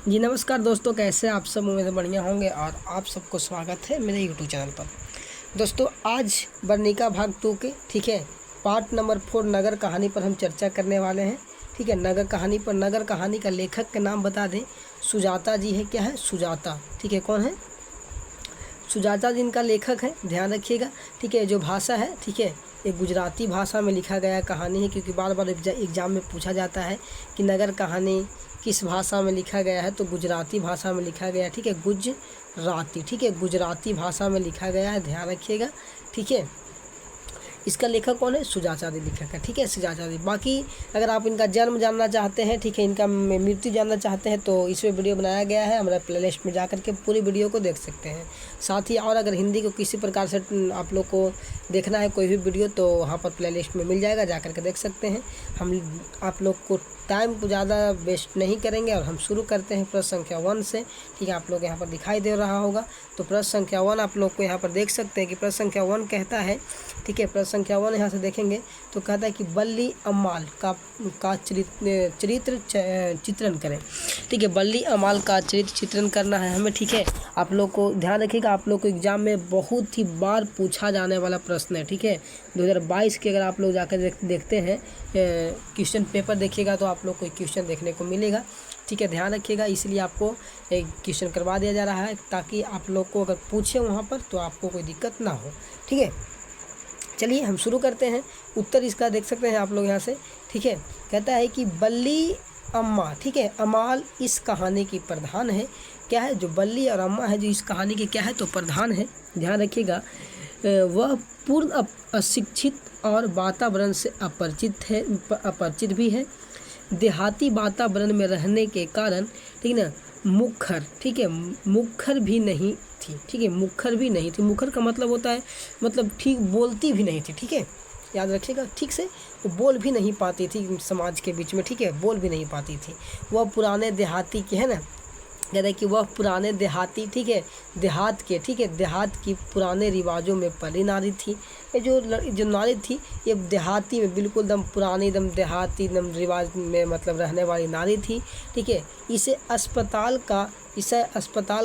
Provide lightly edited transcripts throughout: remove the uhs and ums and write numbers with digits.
जी नमस्कार दोस्तों, कैसे आप सब? उम्मीद है बढ़िया होंगे और आप सबको स्वागत है मेरे यूट्यूब चैनल पर। दोस्तों आज वर्णिका भाग 2 के ठीक है पार्ट नंबर 4 नगर कहानी पर हम चर्चा करने वाले हैं। ठीक है, नगर कहानी पर। नगर कहानी का लेखक का नाम बता दें, सुजाता जी है। क्या है? सुजाता। ठीक है, कौन है? सुजाता जी इनका लेखक है, ध्यान रखिएगा। ठीक है, जो भाषा है ठीक है ये गुजराती भाषा में लिखा गया कहानी है, क्योंकि बार बार एग्जाम में पूछा जाता है कि नगर कहानी किस भाषा में लिखा गया है, तो गुजराती भाषा में लिखा गया है। ठीक है, गुजराती। ठीक है, गुजराती भाषा में लिखा गया है, ध्यान रखिएगा। ठीक है, इसका लेखक कौन है? सुजाता जी लेखक है। ठीक है, सुजाता जी। बाकी अगर आप इनका जन्म जानना चाहते हैं, ठीक है, इनका मृत्यु जानना चाहते हैं, तो इसमें वीडियो बनाया गया है, हमारा प्लेलिस्ट में जाकर के पूरी वीडियो को देख सकते हैं। साथ ही और अगर हिंदी को किसी प्रकार से आप लोग को देखना है कोई भी वीडियो, तो वहाँ पर प्लेलिस्ट में मिल जाएगा, जा करके देख सकते हैं। हम आप लोग को टाइम को ज़्यादा वेस्ट नहीं करेंगे और हम शुरू करते हैं प्रश्न संख्या 1 से। ठीक है, आप लोग यहाँ पर दिखाई दे रहा होगा, तो प्रश्न संख्या 1 आप लोग को यहाँ पर देख सकते हैं कि प्रश्न संख्या 1 कहता है। ठीक है, प्रश्न संख्या 1 यहाँ से देखेंगे तो कहता है कि बल्ली अम्माल का चरित्र चित्रण करें। ठीक है, बल्ली अम्माल का चरित्र चित्रण करना है हमें। ठीक है, आप लोग को ध्यान रखिएगा, आप लोग को एग्जाम में बहुत ही बार पूछा जाने वाला प्रश्न है। ठीक है, 2022 के अगर आप लोग जाकर देखते हैं क्वेश्चन पेपर देखिएगा तो आप लोग को क्वेश्चन देखने को मिलेगा। ठीक है, ध्यान रखिएगा, इसलिए आपको एक क्वेश्चन करवा दिया जा रहा है ताकि आप लोग को अगर पूछे वहाँ पर तो आपको कोई दिक्कत ना हो। ठीक है, चलिए हम शुरू करते हैं। उत्तर इसका देख सकते हैं आप लोग यहाँ से। ठीक है, कहता है कि बल्ली अम्मा। ठीक है, अमाल इस कहानी की प्रधान है। क्या है? जो बल्ली और अम्मा है जो इस कहानी के क्या है तो प्रधान है। ध्यान रखिएगा, वह पूर्ण अशिक्षित और वातावरण से अपरिचित भी है। देहाती वातावरण में रहने के कारण ठीक ना मुखर। ठीक है, मुखर भी नहीं थी। ठीक है, मुखर भी नहीं थी। मुखर का मतलब होता है मतलब ठीक बोलती भी नहीं थी। ठीक है, याद रखिएगा, ठीक से वो बोल भी नहीं पाती थी समाज के बीच में। ठीक है, बोल भी नहीं पाती थी। वह पुराने देहाती के है ना, कहते हैं कि वह पुराने देहाती ठीक है देहात के ठीक है देहात की पुराने रिवाजों में पली नारी थी। ये जो नारी थी ये देहाती में बिल्कुल दम पुरानी दम देहाती दम रिवाज में मतलब रहने वाली नारी थी। ठीक है, इसे अस्पताल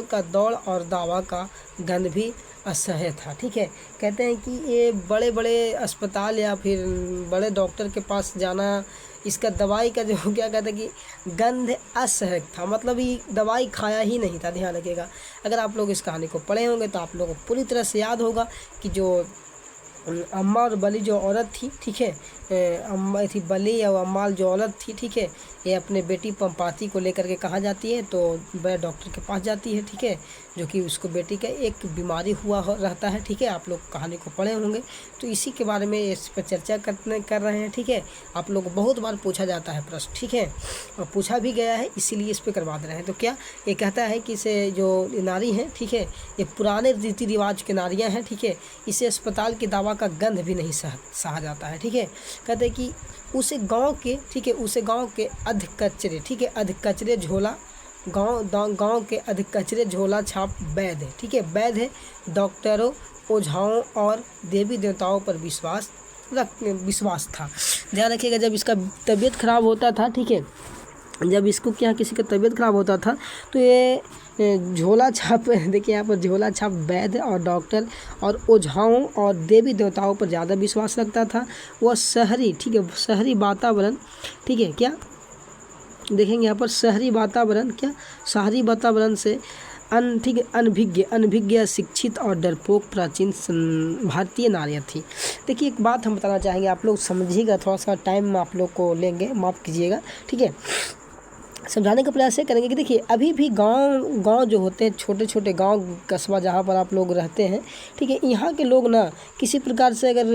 का दौड़ और दावा का गंध भी असह्य था। ठीक है, कहते हैं कि ये बड़े बड़े अस्पताल या फिर बड़े डॉक्टर के पास जाना, इसका दवाई का जो क्या कहते हैं कि गंध असह्य था, मतलब ये दवाई खाया ही नहीं था। ध्यान रखिएगा, अगर आप लोग इस कहानी को पढ़े होंगे तो आप लोगों को पूरी तरह से याद होगा कि जो अम्मा और बली जो औरत थी, ठीक है, अम्मा थी बली और अम्माल जो औरत थी, ठीक है, ये अपने बेटी पंपाती को लेकर के कहाँ जाती है तो बड़े डॉक्टर के पास जाती है। ठीक है, जो कि उसको बेटी का एक बीमारी रहता है। ठीक है, आप लोग कहानी को पढ़े होंगे तो इसी के बारे में इस पर चर्चा कर रहे हैं। ठीक है, आप लोग को बहुत बार पूछा जाता है प्रश्न। ठीक है, और पूछा भी गया है, इसीलिए इस पर करवा दे रहे हैं। तो क्या ये कहता है कि इसे जो नारी हैं, ठीक है, ये पुराने रीति रिवाज की नारियाँ हैं। ठीक है, इसे अस्पताल के दवा का गंध भी नहीं सहा जाता है। ठीक है, कहते हैं कि उसे गांव के अध कचरे, ठीक है, अध कचरे झोला गांव के अध कचरे झोला छाप वैद्य है। ठीक है, वैद्य है, डॉक्टरों ओझाओं और देवी देवताओं पर विश्वास था। ध्यान रखिएगा, जब इसका तबीयत खराब होता था, ठीक है, जब इसको क्या किसी का तबीयत खराब होता था तो ये झोला छाप देखिए यहाँ पर झोला छाप वैद्य और डॉक्टर और ओझाओं और देवी देवताओं पर ज़्यादा विश्वास रखता था। वह शहरी, ठीक है, शहरी वातावरण, ठीक है, क्या देखेंगे यहाँ पर शहरी वातावरण से अनभिज्ञ शिक्षित और डरपोक प्राचीन भारतीय नारियाँ थी। देखिए एक बात हम बताना चाहेंगे, आप लोग समझिएगा, थोड़ा सा टाइम आप लोग को लेंगे, माफ़ कीजिएगा। ठीक है, समझाने का प्रयास करेंगे कि देखिए अभी भी गांव जो होते हैं, छोटे छोटे गांव कस्बा जहां पर आप लोग रहते हैं, ठीक है, यहाँ के लोग ना किसी प्रकार से अगर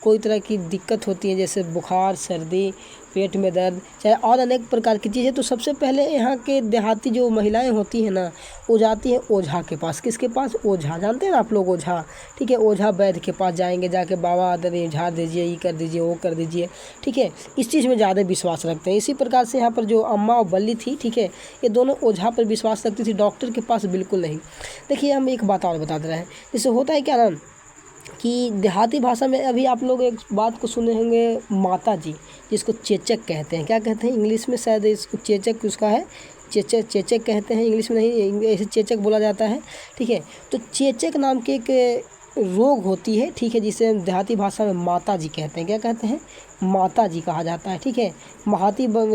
कोई तरह की दिक्कत होती है, जैसे बुखार, सर्दी, पेट में दर्द, चाहे और अनेक प्रकार की चीज़ें, तो सबसे पहले यहाँ के देहाती जो महिलाएं होती हैं ना, वो जाती हैं ओझा के पास। किसके पास? ओझा, जानते हैं ना आप लोग ओझा। ठीक है, ओझा वैद्य के पास जाएंगे, जाके बाबा अदर झाड़ दीजिए, ये कर दीजिए, वो कर दीजिए। ठीक है, इस चीज़ में ज़्यादा विश्वास रखते हैं। इसी प्रकार से यहाँ पर जो अम्मा और बल्ली थी, ठीक है, ये दोनों ओझा पर विश्वास रखती थी, डॉक्टर के पास बिल्कुल नहीं। देखिए हम एक बात और बता दे रहे हैं, जैसे होता है क्या ना कि देहाती भाषा में अभी आप लोग एक बात को सुने होंगे, माता जी, जिसको चेचक कहते हैं। क्या कहते हैं इंग्लिश में? शायद इसको चेचक उसका है चेचक चेचक कहते हैं इंग्लिश में, नहीं ऐसे चेचक बोला जाता है, ठीक है। तो चेचक नाम के एक रोग होती है, ठीक है, जिसे हम देहाती भाषा में माता जी कहते हैं। क्या कहते हैं? माता जी कहा जाता है, ठीक है।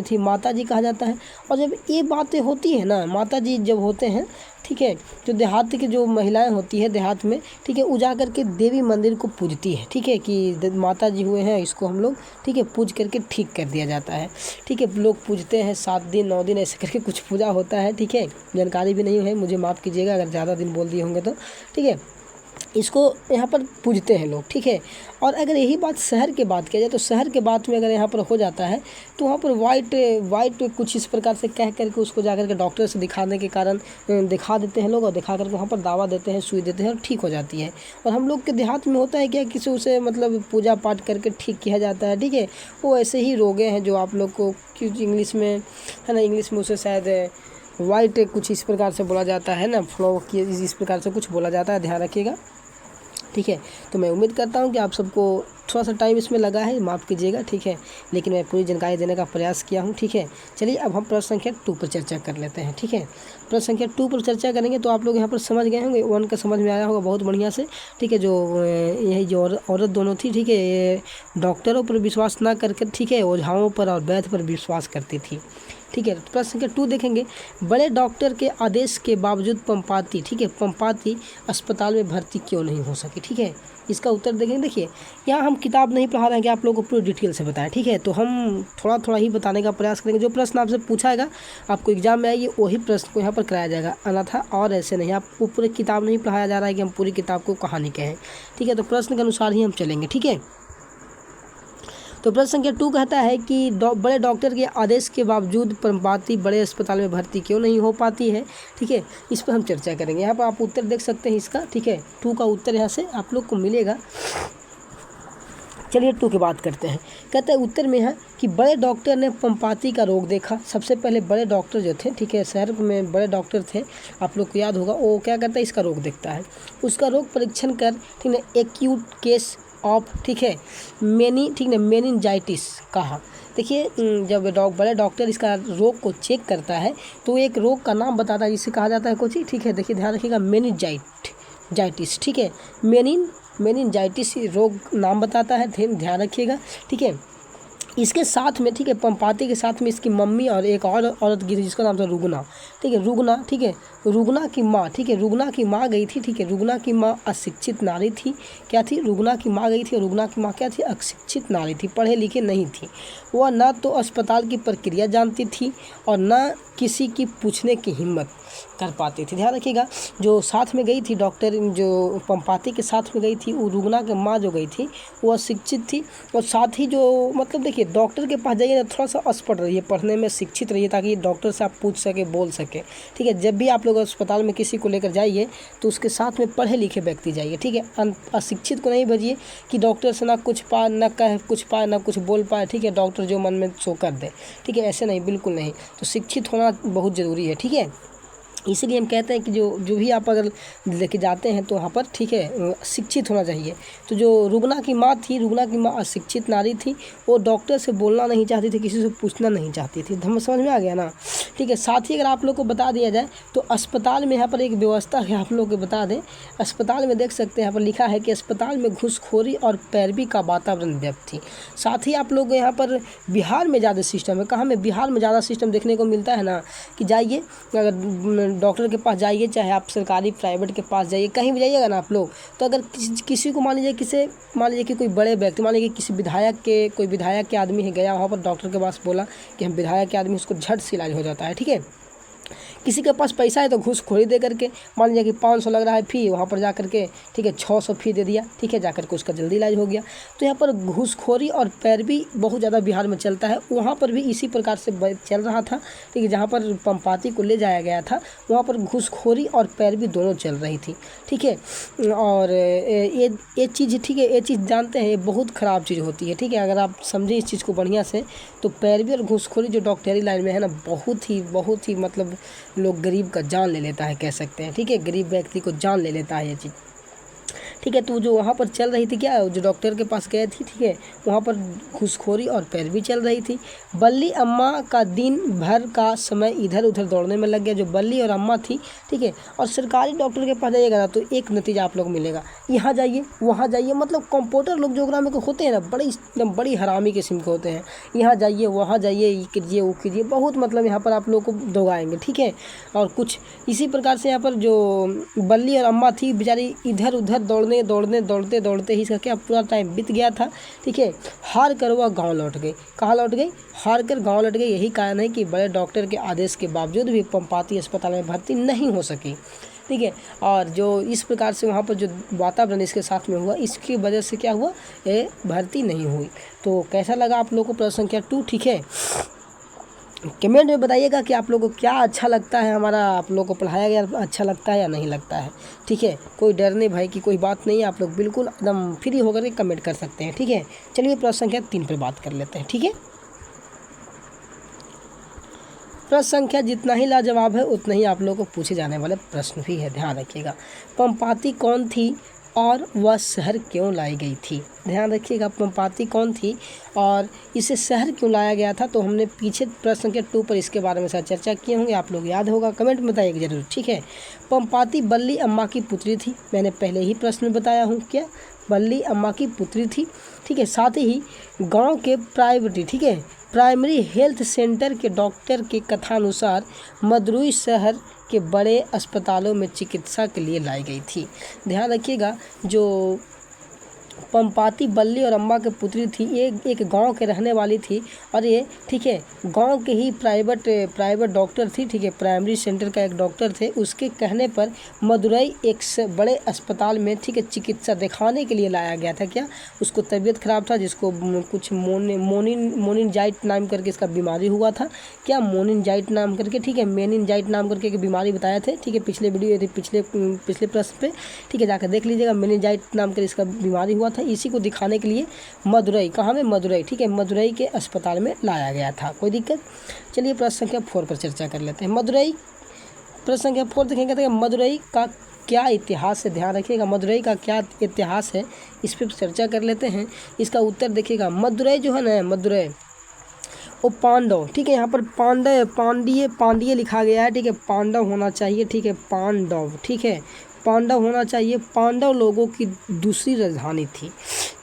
थी माता जी कहा जाता है। और जब ये बातें होती है ना, माता जी जब होते हैं, ठीक है, जो देहात की जो महिलाएं होती है देहात में, ठीक है, वो जा करके देवी मंदिर को पूजती है, ठीक है, कि माता जी हुए हैं, इसको हम लोग, ठीक है, पूज करके ठीक कर दिया जाता है, ठीक है। लोग पूजते हैं 7 दिन 9 दिन ऐसे करके कुछ पूजा होता है, ठीक है। जानकारी भी नहीं है, मुझे माफ़ कीजिएगा अगर ज़्यादा दिन बोल दिए होंगे तो, ठीक है। इसको यहाँ पर पूजते हैं लोग, ठीक है। और अगर यही बात शहर के बात किया जाए तो शहर के बात में अगर यहाँ पर हो जाता है तो वहाँ पर वाइट कुछ इस प्रकार से कह करके उसको जा करके डॉक्टर से दिखाने के कारण दिखा देते हैं लोग, और दिखा करके वहाँ पर दवा देते हैं, सुई देते हैं और ठीक हो जाती है। और हम लोग के देहात में होता है क्या, किसी उसे मतलब पूजा पाठ करके ठीक किया जाता है, ठीक है। वो ऐसे ही रोगे हैं जो आप लोग को क्योंकि इंग्लिश में है ना, इंग्लिश में उसे शायद वाइट कुछ इस प्रकार से बोला जाता है ना, फ्लो की इस प्रकार से कुछ बोला जाता है, ध्यान रखिएगा, ठीक है। तो मैं उम्मीद करता हूँ कि आप सबको थोड़ा सा टाइम इसमें लगा है, माफ़ कीजिएगा, ठीक है, लेकिन मैं पूरी जानकारी देने का प्रयास किया हूँ, ठीक है। चलिए अब हम प्रश्न संख्या 2 पर चर्चा कर लेते हैं, ठीक है। प्रश्न संख्या 2 पर चर्चा करेंगे तो आप लोग यहाँ पर समझ गए होंगे, 1 का समझ में आया होगा बहुत बढ़िया से, ठीक है। जो यही जो औरत दोनों थी, ठीक है, ये डॉक्टरों पर विश्वास ना करके, ठीक है, ओझाओं पर और वैद्य पर विश्वास करती थी, ठीक है। प्रश्न संख्या 2 देखेंगे, बड़े डॉक्टर के आदेश के बावजूद पंपाती, ठीक है, पंपाती अस्पताल में भर्ती क्यों नहीं हो सकी, ठीक है। इसका उत्तर देखेंगे। देखिए यहाँ हम किताब नहीं पढ़ा रहे हैं कि आप लोगों को पूरी डिटेल से बताएं, ठीक है। तो हम थोड़ा थोड़ा ही बताने का प्रयास करेंगे। जो प्रश्न आपसे पूछाएगा आपको एग्जाम में आएगी वही प्रश्न को यहाँ पर कराया जाएगा, अन्यथा और ऐसे नहीं। आपको पूरी किताब नहीं पढ़ाया जा रहा है कि हम पूरी किताब को कहानी कहें, ठीक है। तो प्रश्न के अनुसार ही हम चलेंगे, ठीक है। तो प्रश्न संख्या 2 कहता है कि बड़े डॉक्टर के आदेश के बावजूद पंपाती बड़े अस्पताल में भर्ती क्यों नहीं हो पाती है, ठीक है। इस पर हम चर्चा करेंगे। यहाँ पर आप उत्तर देख सकते हैं इसका, ठीक है। 2 का उत्तर यहाँ से आप लोग को मिलेगा। चलिए 2 की बात करते हैं। कहते हैं उत्तर में है कि बड़े डॉक्टर ने पंपाती का रोग देखा। सबसे पहले बड़े डॉक्टर जो थे, ठीक है, शहर में बड़े डॉक्टर थे, आप लोग को याद होगा, वो क्या करता है, इसका रोग देखता है। उसका रोग परीक्षण कर, ठीक है, एक्यूट केस ऑफ, ठीक है, ठीक है, मेनिनजाइटिस कहा। देखिए जब बड़े डॉक्टर इसका रोग को चेक करता है तो एक रोग का नाम बताता है जिसे कहा जाता है कुछ, ठीक है। देखिए ध्यान रखिएगा, मेनिनजाइटिस, ठीक है, मेनिनजाइटिस रोग नाम बताता है, ध्यान रखिएगा, ठीक है। इसके साथ में, ठीक है, पंपाती के साथ में इसकी मम्मी और एक और औरत गई थी जिसका नाम था रुगना, ठीक है, रुगना, ठीक है, रुगना की माँ, ठीक है, रुगना की माँ गई थी, ठीक है। रुगना की माँ अशिक्षित नारी थी, क्या थी, रुगना की माँ गई थी और रुगना की माँ क्या थी, अशिक्षित नारी थी, पढ़े लिखे नहीं थी। वह न तो अस्पताल की प्रक्रिया जानती थी और न किसी की पूछने की हिम्मत कर पाती थी। ध्यान रखिएगा, जो साथ में गई थी डॉक्टर, जो पंपाती के साथ में गई थी, वो रुगना की माँ जो गई थी वो अशिक्षित थी, और साथ ही जो मतलब देखिए डॉक्टर के पास जाइए ना, थोड़ा सा अस्पष्ट रहिए, पढ़ने में शिक्षित रहिए, ताकि डॉक्टर से आप पूछ सके, बोल सके, ठीक है। जब भी आप लोग अस्पताल में किसी को लेकर जाइए तो उसके साथ में पढ़े लिखे व्यक्ति जाइए, ठीक है। अशिक्षित को नहीं भेजिए कि डॉक्टर से ना कुछ पाए, ना कह कुछ पाए, ना कुछ बोल पाए, ठीक है, डॉक्टर जो मन में सो कर दे, ठीक है, ऐसे नहीं, बिल्कुल नहीं। तो शिक्षित होना बहुत ज़रूरी है, ठीक है। इसीलिए हम कहते हैं कि जो भी आप अगर लेके जाते हैं तो वहाँ पर, ठीक है, शिक्षित होना चाहिए। तो जो रुगना की माँ थी, रुगना की माँ अशिक्षित नारी थी, वो डॉक्टर से बोलना नहीं चाहती थी, किसी से पूछना नहीं चाहती थी। हम समझ में आ गया ना, ठीक है। साथ ही अगर आप लोग को बता दिया जाए तो अस्पताल में यहाँ पर एक व्यवस्था है, आप लोग को बता दें, अस्पताल में देख सकते हैं यहाँ पर लिखा है कि अस्पताल में घूसखोरी और पैरवी का वातावरण व्याप्त थी। साथ ही आप लोग यहाँ पर बिहार में ज़्यादा सिस्टम है, कहाँ में, बिहार में ज़्यादा सिस्टम देखने को मिलता है ना, कि जाइए अगर डॉक्टर के पास जाइए, चाहे आप सरकारी प्राइवेट के पास जाइए, कहीं भी जाइएगा ना आप लोग, तो अगर किसी को मान लीजिए कि कोई बड़े व्यक्ति, मान लीजिए किसी कोई विधायक के आदमी है, गया वहाँ पर डॉक्टर के पास बोला कि हम विधायक के आदमी, उसको झट से इलाज हो जाता है, ठीक है। किसी के पास पैसा है तो घूसखोरी दे करके, मान लीजिए कि 500 लग रहा है फ़ी, वहाँ पर जा करके, ठीक है, 600 फ़ी दे दिया, ठीक है, जा करके उसका जल्दी इलाज हो गया। तो यहाँ पर घूसखोरी और पैरवी बहुत ज़्यादा बिहार में चलता है। वहाँ पर भी इसी प्रकार से चल रहा था, ठीक है। जहाँ पर पंपाती को ले जाया गया था वहाँ पर घूसखोरी और पैरवी दोनों चल रही थी, ठीक है। और ये चीज़, ठीक है, ये चीज़ जानते हैं, ये बहुत ख़राब चीज़ होती है, ठीक है। अगर आप समझें इस चीज़ को बढ़िया से, तो पैरवी और घूसखोरी जो डॉक्टरी लाइन में है ना, बहुत ही मतलब लोग गरीब का जान ले लेता है, कह सकते हैं, ठीक है, गरीब व्यक्ति को जान ले लेता है ये चीज़। ठीक है। तो जो वहाँ पर चल रही थी क्या, जो डॉक्टर के पास गए थी, ठीक है, वहाँ पर घूसखोरी और पैरवी चल रही थी। बल्ली अम्मा का दिन भर का समय इधर उधर दौड़ने में लग गया। जो बल्ली और अम्मा थी, ठीक है, और सरकारी डॉक्टर के पास जाइएगा ना तो एक नतीजा आप लोग मिलेगा, यहाँ जाइए वहाँ जाइए, मतलब कंपाउंडर लोग जो ग्राम के होते हैं ना, बड़ी एकदम बड़ी हरामी किस्म के होते हैं। यहाँ जाइए वहाँ जाइए, ये कीजिए वो कीजिए, बहुत मतलब यहाँ पर आप लोग को दोगाएंगे, ठीक है। और कुछ इसी प्रकार से यहाँ पर जो बल्ली और अम्मा थी बेचारी इधर उधर दौड़ते ही इसका क्या पूरा टाइम बीत गया था, ठीक है। हार कर वह गाँव लौट गई। कहाँ लौट गई? हार कर गाँव लौट गई। यही कारण है कि बड़े डॉक्टर के आदेश के बावजूद भी पंपाती अस्पताल में भर्ती नहीं हो सकी, ठीक है। और जो इस प्रकार से वहाँ पर जो वातावरण इसके साथ में हुआ, इसकी वजह से क्या हुआ, ये भर्ती नहीं हुई। तो कैसा लगा आप लोगों को प्रश्न संख्या 2, ठीक है। कमेंट में बताइएगा कि आप लोगों को क्या अच्छा लगता है, हमारा आप लोगों को पढ़ाया गया अच्छा लगता है या नहीं लगता है, ठीक है। कोई डर नहीं भाई की कोई बात नहीं है, आप लोग बिल्कुल एकदम फ्री होकर के कमेंट कर सकते हैं, ठीक है। चलिए प्रश्न संख्या 3 पर बात कर लेते हैं, ठीक है। प्रश्न संख्या जितना ही लाजवाब है उतना ही आप लोगों को पूछे जाने वाले प्रश्न भी है, ध्यान रखिएगा। पंपाती कौन थी और वह शहर क्यों लाई गई थी? ध्यान रखिएगा, पंपाती कौन थी और इसे शहर क्यों लाया गया था। तो हमने पीछे प्रश्न संख्या 2 पर इसके बारे में साथ चर्चा किए होंगे, आप लोग याद होगा, कमेंट में बताइएगा जरूर, ठीक है। पंपाती बल्ली अम्मा की पुत्री थी, मैंने पहले ही प्रश्न में बताया हूँ, क्या बल्ली अम्मा की पुत्री थी, ठीक है। साथ ही गाँव के प्राइमरी हेल्थ सेंटर के डॉक्टर के कथानुसार मदुरई शहर के बड़े अस्पतालों में चिकित्सा के लिए लाई गई थी। ध्यान रखिएगा, जो पंपाती बल्ली और अम्मा की पुत्री थी, ये एक गांव के रहने वाली थी और ये, ठीक है, गांव के ही प्राइवेट डॉक्टर थी, ठीक है, प्राइमरी सेंटर का एक डॉक्टर थे। उसके कहने पर मदुरई एक बड़े अस्पताल में, ठीक है, चिकित्सा दिखाने के लिए लाया गया था। क्या उसको तबीयत खराब था, जिसको कुछ मोनिनजाइट नाम करके इसका बीमारी हुआ था, क्या मोनिनजाइट नाम करके, ठीक है, मेनिनजाइट नाम करके एक बीमारी बताए थे, ठीक है, पिछले वीडियो पिछले प्रश्न पे, ठीक है, जाकर देख लीजिएगा, मेनिनजाइट नाम कर इसका बीमारी हुआ था। इसी को दिखाने के लिए मदुरई, कहाँ में, मदुरई, ठीक है, मदुरई के अस्पताल में लाया गया था। कोई दिक्कत? चलिए प्रश्न संख्या 4 पर चर्चा कर लेते हैं। मदुरई, प्रश्न संख्या 4 देखेंगे तो मदुरई का क्या इतिहास है। ध्यान रखिएगा, मदुरई का क्या इतिहास है, इस पर चर्चा कर लेते हैं। इसका उत्तर देखिएगा, मदुरई जो है ना, मदुरई वो पांडव, ठीक है, यहाँ पर पांड्य लिखा गया है, ठीक है, पांडव होना चाहिए, ठीक है, पांडव, ठीक है, पांडव होना चाहिए। पांडव लोगों की दूसरी राजधानी थी।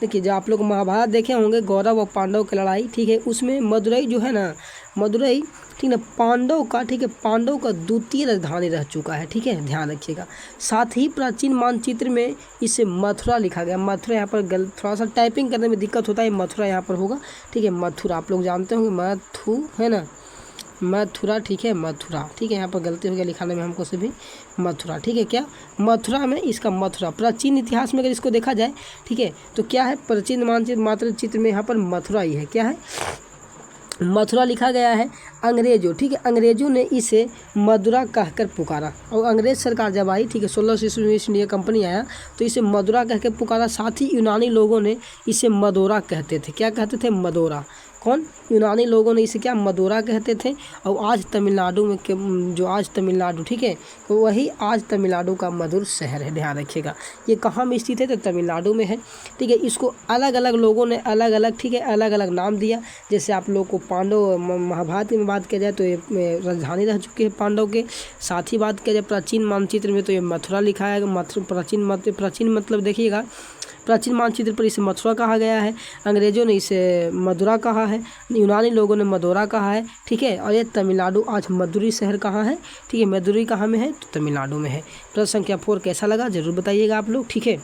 देखिए, जब आप लोग महाभारत देखे होंगे, गौरव और पांडव की लड़ाई, ठीक है, उसमें मदुरई जो है ना, मदुरई, ठीक है, पांडव का, ठीक है, पांडव का द्वितीय राजधानी रह चुका है, ठीक है, ध्यान रखिएगा। साथ ही प्राचीन मानचित्र में इसे मथुरा लिखा गया। मथुरा यहाँ पर थोड़ा सा टाइपिंग करने में दिक्कत होता है, मथुरा यहाँ पर होगा, ठीक है, मथुरा आप लोग जानते होंगे, मथु है ना, मथुरा, ठीक है, मथुरा, ठीक है, यहाँ पर गलती हो गया लिखाने में हमको से भी, मथुरा, ठीक है, क्या मथुरा में इसका मथुरा। प्राचीन इतिहास में अगर इसको देखा जाए, ठीक है, तो क्या है, प्राचीन मानचित्र में यहाँ पर मथुरा ही है, क्या है, मथुरा लिखा गया है। अंग्रेजों, ठीक है, अंग्रेजों ने इसे मदुरा कहकर पुकारा, और अंग्रेज सरकार जब आई, ठीक है, 1600 ईस्वी में ईस्ट इंडिया कंपनी आया तो इसे मदुरा कहकर पुकारा। साथ ही यूनानी लोगों ने इसे मदोरा कहते थे। क्या कहते थे? मदोरा। कौन? यूनानी लोगों ने इसे क्या, मदोरा कहते थे। और आज तमिलनाडु में जो आज तमिलनाडु, ठीक है, तो वही आज तमिलनाडु का मधुर शहर है, ध्यान रखिएगा। ये कहाँ में स्थित है? तो तमिलनाडु में है, ठीक है। इसको अलग अलग लोगों ने अलग अलग, ठीक है, अलग अलग नाम दिया। जैसे आप लोग को पांडव, महाभारत में बात किया जाए तो ये राजधानी रह चुकी है पांडव के। साथ ही बात किया जाए प्राचीन मानचित्र में तो ये मथुरा लिखा है। प्राचीन मतलब देखिएगा, प्राचीन मानचित्र पर इसे मथुरा कहा गया है, अंग्रेजों ने इसे मदुरा कहा है, यूनानी लोगों ने मदोरा कहा है, ठीक है। और ये तमिलनाडु, आज मदुरई शहर कहाँ है, ठीक है, मदुरई कहाँ में है? तो तमिलनाडु में है। प्रश्न संख्या 4 कैसा लगा जरूर बताइएगा आप लोग, ठीक है।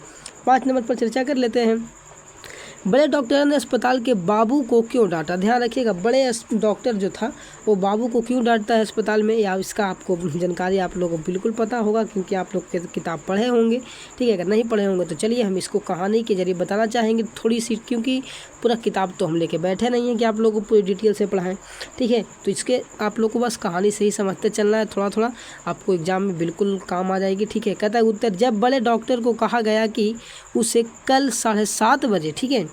5 नंबर पर चर्चा कर लेते हैं। बड़े डॉक्टर ने अस्पताल के बाबू को क्यों डांटा? ध्यान रखिएगा, बड़े डॉक्टर जो था वो बाबू को क्यों डांटता है अस्पताल में, या इसका आपको जानकारी आप लोगों को बिल्कुल पता होगा क्योंकि आप लोग किताब पढ़े होंगे, ठीक है। अगर नहीं पढ़े होंगे तो चलिए हम इसको कहानी के जरिए बताना चाहेंगे थोड़ी सी, क्योंकि पूरा किताब तो हम लेके बैठे नहीं हैं कि आप लोगों को पूरी डिटेल से पढ़ाएं, ठीक है। तो इसके आप लोग को बस कहानी से ही समझते चलना है, थोड़ा थोड़ा आपको एग्जाम में बिल्कुल काम आ जाएगी, ठीक है। कहता है उत्तर, जब बड़े डॉक्टर को कहा गया कि उसे कल 7:30 बजे, ठीक है,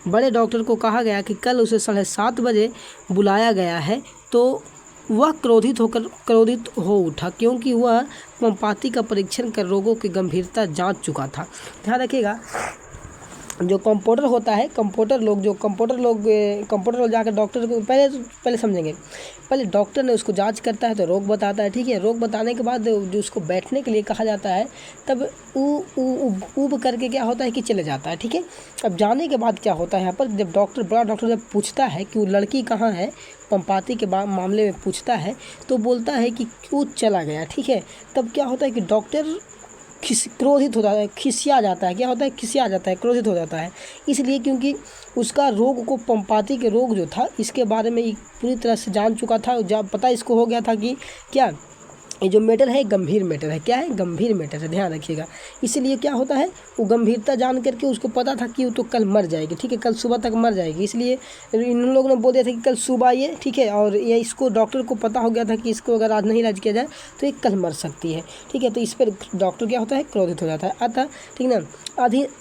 बड़े डॉक्टर को कहा गया कि कल उसे 7:30 बजे बुलाया गया है, तो वह क्रोधित हो उठा, क्योंकि वह पंपाति का परीक्षण कर रोगों की गंभीरता जांच चुका था। ध्यान रखिएगा, जो कंपाउंडर होता है, कंपाउंडर लोग जाकर डॉक्टर को पहले समझेंगे। पहले डॉक्टर ने उसको जांच करता है तो रोग बताता है, ठीक है। रोग बताने के बाद जो उसको बैठने के लिए कहा जाता है, तब ऊब करके क्या होता है कि चले जाता है, ठीक है। अब जाने के बाद क्या होता है, यहाँ पर जब बड़ा डॉक्टर जब पूछता है कि वो लड़की कहाँ है, पंपाति के मामले में पूछता है, तो बोलता है कि वो चला गया, ठीक है। तब क्या होता है कि डॉक्टर क्रोधित हो जाता है, खिसिया जाता है। क्या होता है? खिसिया जाता है, क्रोधित हो जाता है। इसलिए क्योंकि उसका रोग को, पंपाति के रोग जो था, इसके बारे में पूरी तरह से जान चुका था। जब पता इसको हो गया था कि क्या ये जो मैटर है गंभीर मैटर है। क्या है? गंभीर मैटर है, ध्यान रखिएगा। इसीलिए क्या होता है, वो गंभीरता जान करके उसको पता था कि वो तो कल मर जाएगी, ठीक है, कल सुबह तक मर जाएगी। इसलिए इन लोगों ने बोल दिया था कि कल सुबह ये, ठीक है। और ये इसको डॉक्टर को पता हो गया था कि इसको अगर आज नहीं इलाज किया जाए तो ये कल मर सकती है, ठीक है। तो इस पर डॉक्टर क्या होता है, क्रोधित हो जाता है। अतः ठीक ना,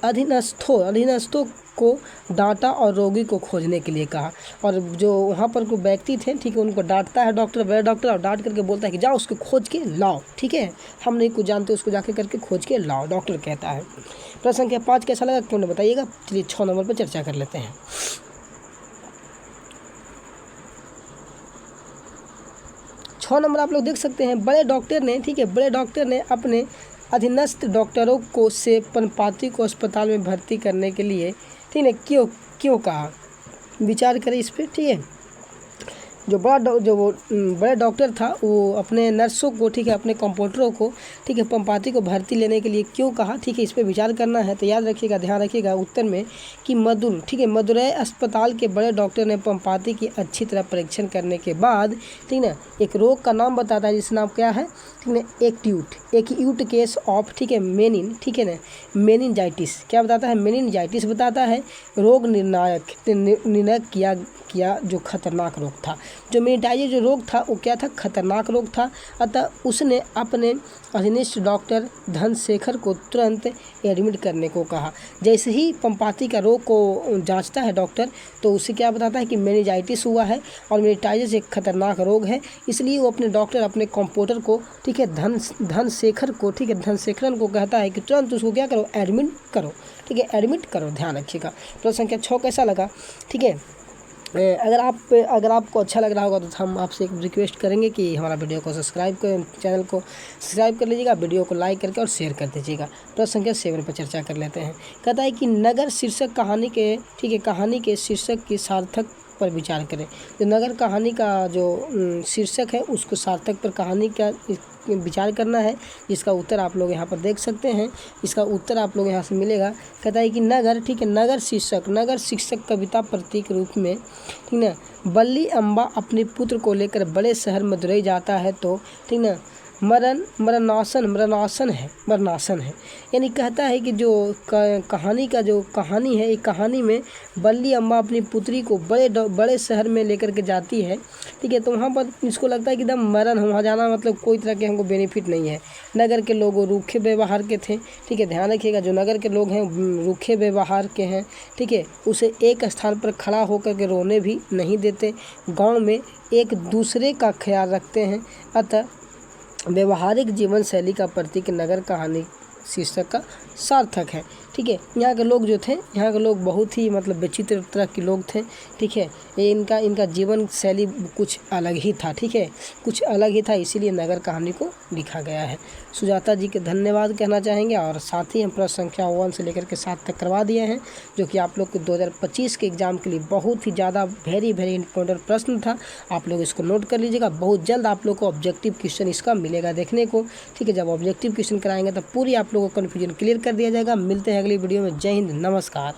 अधीनस्थों को डांटा और रोगी को खोजने के लिए कहा। और जो वहाँ पर कोई व्यक्ति थे, ठीक है, उनको डांटता है डॉक्टर, बड़ा डॉक्टर, और डांट करके बोलता है कि जाओ उसको खोज के लाओ, ठीक है, हम नहीं कुछ जानते, उसको जाके करके खोज के लाओ, डॉक्टर कहता है। प्रश्न संख्या 5 कैसा लगा क्यों बताइएगा। चलिए 6 नंबर पर चर्चा कर लेते हैं। 6 नंबर आप लोग देख सकते हैं, बड़े डॉक्टर ने, ठीक है, बड़े डॉक्टर ने अपने अधीनस्थ डॉक्टरों को से पंपाति को अस्पताल में भर्ती करने के लिए, ठीक है, क्यों कहा, विचार करें इस पर, ठीक है। जो बड़ा डॉक्टर था, वो अपने नर्सों को, ठीक है, अपने कंपाउंडरों को, ठीक है, पंपाति को भर्ती लेने के लिए क्यों कहा, ठीक है, इस पर विचार करना है। तो याद रखिएगा, ध्यान रखिएगा उत्तर में कि मदुरै अस्पताल के बड़े डॉक्टर ने पंपाति की अच्छी तरह परीक्षण करने के बाद, ठीक है, एक रोग का नाम बताता है, जिसका नाम क्या है, ठीक है, एक्यूट केस ऑफ, ठीक है, ठीक है ना, मेनिनजाइटिस। क्या बताता है? मेनिनजाइटिस बताता है। रोग निर्णय किया जो खतरनाक रोग था। जो मेनिनजाइटिस जो रोग था वो क्या था? खतरनाक रोग था। अतः उसने अपने अधीनस्थ डॉक्टर धनशेखर को तुरंत एडमिट करने को कहा। जैसे ही पंपाति का रोग को जांचता है डॉक्टर, तो उसे क्या बताता है कि मेनिनजाइटिस हुआ है और मेनिनजाइटिस एक खतरनाक रोग है। इसलिए वो अपने डॉक्टर, अपने कंपाउंडर को, ठीक है, धनशेखर को, ठीक है, धनशेखरन को कहता है कि तुरंत उसको क्या करो, एडमिट करो, ठीक है, एडमिट करो। ध्यान रखिएगा। प्रश्न संख्या 6 कैसा लगा, ठीक है। अगर आपको अच्छा लग रहा होगा तो हम आपसे एक रिक्वेस्ट करेंगे कि हमारा वीडियो को सब्सक्राइब कर, चैनल को सब्सक्राइब कर लीजिएगा, वीडियो को लाइक करके और शेयर कर दीजिएगा। प्रश्न संख्या 7 पर चर्चा कर लेते हैं। कहता है कि नगर शीर्षक कहानी के, ठीक है, कहानी के शीर्षक की सार्थक पर विचार करें। जो नगर कहानी का जो शीर्षक है, उसको सार्थक पर कहानी का विचार करना है, जिसका उत्तर आप लोग यहाँ पर देख सकते हैं। इसका उत्तर आप लोग यहाँ से मिलेगा। कहता है कि नगर, ठीक है, नगर शीर्षक कविता प्रतीक रूप में, ठीक है, बल्ली अम्बा अपने पुत्र को लेकर बड़े शहर मदुरै जाता है तो, ठीक ना, मरणासन है। यानी कहता है कि जो कहानी का जो कहानी है, एक कहानी में बल्ली अम्मा अपनी पुत्री को बड़े शहर में लेकर के जाती है, ठीक है। तो वहाँ पर इसको लगता है कि एकदम मरण, वहाँ जाना मतलब कोई तरह के हमको बेनिफिट नहीं है। नगर के लोग रूखे व्यवहार के थे, ठीक है, ध्यान रखिएगा। जो नगर के लोग हैं रूखे व्यवहार के हैं, ठीक है, उसे एक स्थान पर खड़ा होकर के रोने भी नहीं देते। गाँव में एक दूसरे का ख्याल रखते हैं। अतः व्यवहारिक जीवन शैली का प्रतीक नगर कहानी शीर्षक का सार्थक है, ठीक है। यहाँ के लोग जो थे, यहाँ के लोग बहुत ही मतलब विचित्र तरह के लोग थे, ठीक है। ये इनका जीवन शैली कुछ अलग ही था, ठीक है, कुछ अलग ही था, इसीलिए नगर कहानी को लिखा गया है। सुजाता जी के धन्यवाद कहना चाहेंगे। और साथ ही हम प्रश्न संख्या 1 से लेकर के 7 तक करवा दिए हैं, जो कि आप लोग को 2025 के एग्ज़ाम के लिए बहुत ही ज़्यादा वेरी इंपॉर्टेंट प्रश्न था। आप लोग इसको नोट कर लीजिएगा। बहुत जल्द आप लोग को ऑब्जेक्टिव क्वेश्चन इसका मिलेगा देखने को, ठीक है। जब ऑब्जेक्टिव क्वेश्चन कराएंगे तब पूरी आप लोगों को कन्फ्यूजन क्लियर कर दिया जाएगा। मिलते हैं अगली वीडियो में। जय हिंद, नमस्कार।